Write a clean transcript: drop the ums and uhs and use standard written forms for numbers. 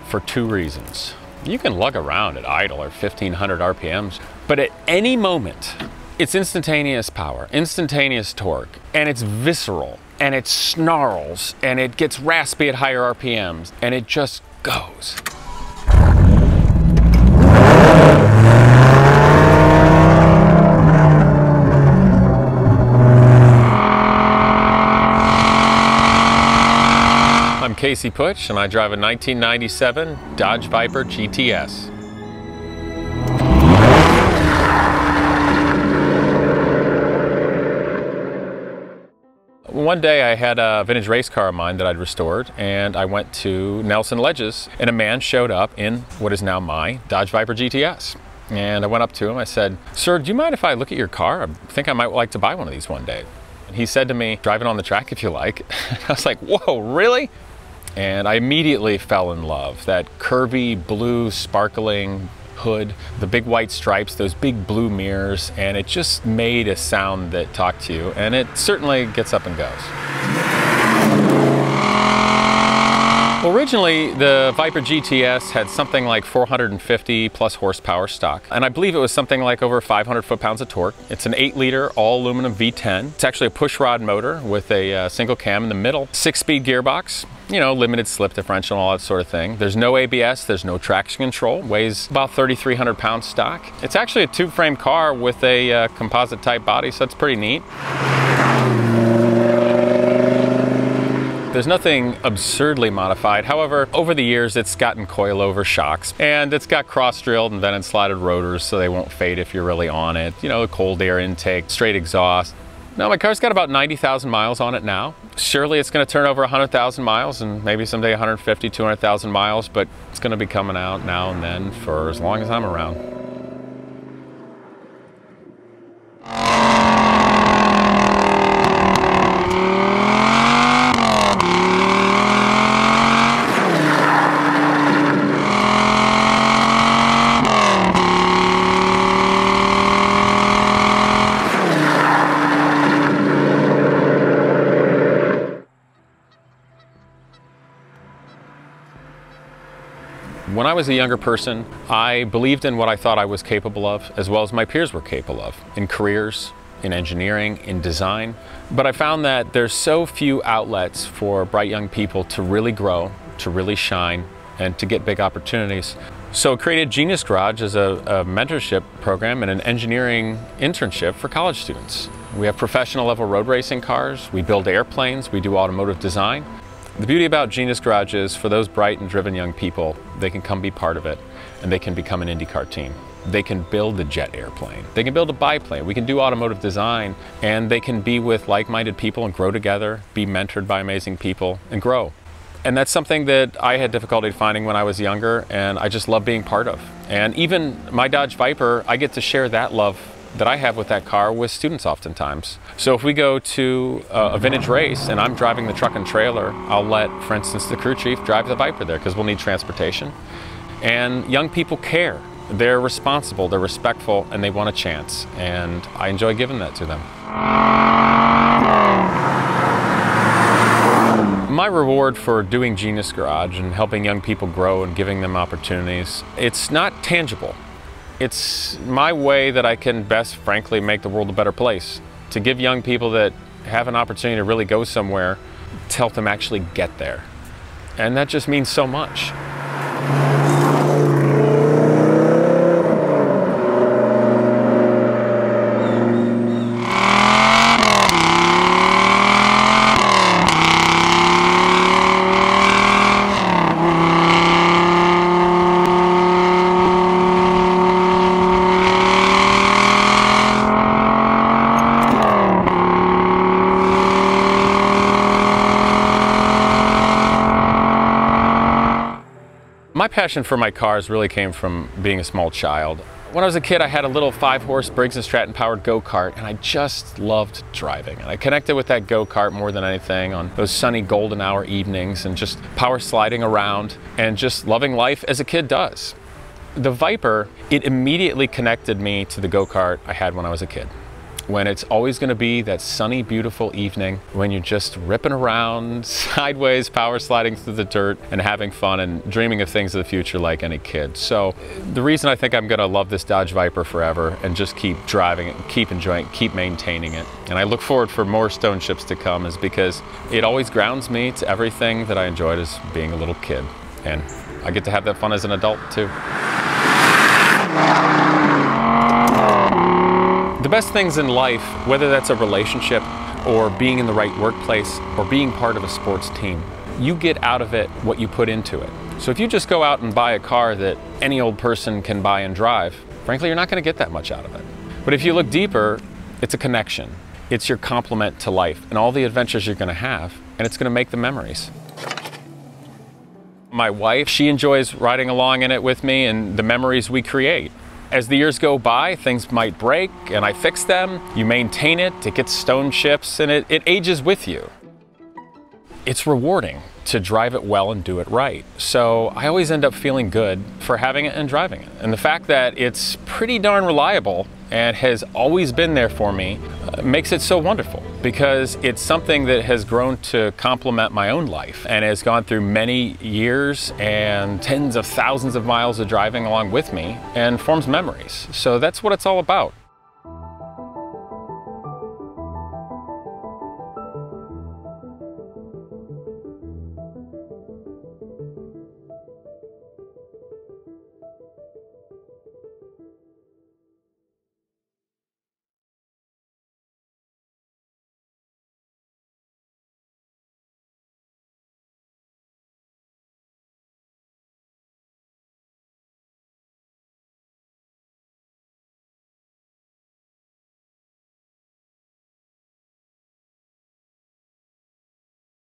for two reasons. You can lug around at idle or 1500 RPMs, but at any moment, it's instantaneous power, instantaneous torque, and it's visceral, and it snarls, and it gets raspy at higher RPMs, and it just goes. I'm Casey Putsch, and I drive a 1997 Dodge Viper GTS. One day I had a vintage race car of mine that I'd restored, and I went to Nelson Ledges, and a man showed up in what is now my Dodge Viper GTS. And I went up to him, I said, "Sir, do you mind if I look at your car? I think I might like to buy one of these one day." And he said to me, "Drive it on the track if you like." I was like, "Whoa, really?" And I immediately fell in love. That curvy, blue, sparkling hood, the big white stripes, those big blue mirrors, and it just made a sound that talked to you, and it certainly gets up and goes. Well, originally, the Viper GTS had something like 450 plus horsepower stock, and I believe it was something like over 500 foot-pounds of torque. It's an 8-liter all-aluminum V10. It's actually a push-rod motor with a single cam in the middle, 6-speed gearbox, you know, limited slip differential and all that sort of thing. There's no ABS, there's no traction control, weighs about 3,300 pounds stock. It's actually a tube-frame car with a composite-type body, so it's pretty neat. There's nothing absurdly modified. However, over the years, it's gotten coilover shocks, and it's got cross-drilled and vented slotted rotors so they won't fade if you're really on it. You know, cold air intake, straight exhaust. Now, my car's got about 90,000 miles on it now. Surely it's going to turn over 100,000 miles and maybe someday 150, 200,000 miles, but it's going to be coming out now and then for as long as I'm around. When I was a younger person, I believed in what I thought I was capable of, as well as my peers were capable of, in careers, in engineering, in design. But I found that there's so few outlets for bright young people to really grow, to really shine, and to get big opportunities. So I created Genius Garage as a mentorship program and an engineering internship for college students. We have professional level road racing cars, we build airplanes, we do automotive design. The beauty about Genius Garage is for those bright and driven young people, they can come be part of it, and they can become an IndyCar team. They can build a jet airplane. They can build a biplane. We can do automotive design, and they can be with like-minded people and grow together, be mentored by amazing people, and grow. And that's something that I had difficulty finding when I was younger, and I just love being part of. And even my Dodge Viper, I get to share that love that I have with that car with students oftentimes. So if we go to a vintage race and I'm driving the truck and trailer, I'll let, for instance, the crew chief drive the Viper there because we'll need transportation. And young people care. They're responsible, they're respectful, and they want a chance. And I enjoy giving that to them. My reward for doing Genius Garage and helping young people grow and giving them opportunities, it's not tangible. It's my way that I can best, frankly, make the world a better place. To give young people that have an opportunity to really go somewhere, to help them actually get there. And that just means so much. My passion for my cars really came from being a small child. When I was a kid, I had a little 5-horse Briggs & Stratton powered go-kart, and I just loved driving. And I connected with that go-kart more than anything on those sunny golden hour evenings and just power sliding around and just loving life as a kid does. The Viper, it immediately connected me to the go-kart I had when I was a kid. when it's always going to be that sunny, beautiful evening when you're just ripping around sideways, power sliding through the dirt and having fun and dreaming of things of the future like any kid. So the reason I think I'm going to love this Dodge Viper forever and just keep driving it, keep enjoying it, keep maintaining it, and I look forward for more stone ships to come, is because it always grounds me to everything that I enjoyed as being a little kid. And I get to have that fun as an adult too. The best things in life, whether that's a relationship or being in the right workplace or being part of a sports team, you get out of it what you put into it. So if you just go out and buy a car that any old person can buy and drive, frankly, you're not going to get that much out of it. But if you look deeper, it's a connection. It's your complement to life and all the adventures you're going to have, and it's going to make the memories. My wife, she enjoys riding along in it with me and the memories we create. As the years go by, things might break and I fix them. You maintain it, it gets stone chips, and it ages with you. It's rewarding to drive it well and do it right. So I always end up feeling good for having it and driving it. And the fact that it's pretty darn reliable and has always been there for me makes it so wonderful, because it's something that has grown to complement my own life and has gone through many years and tens of thousands of miles of driving along with me and forms memories. So that's what it's all about.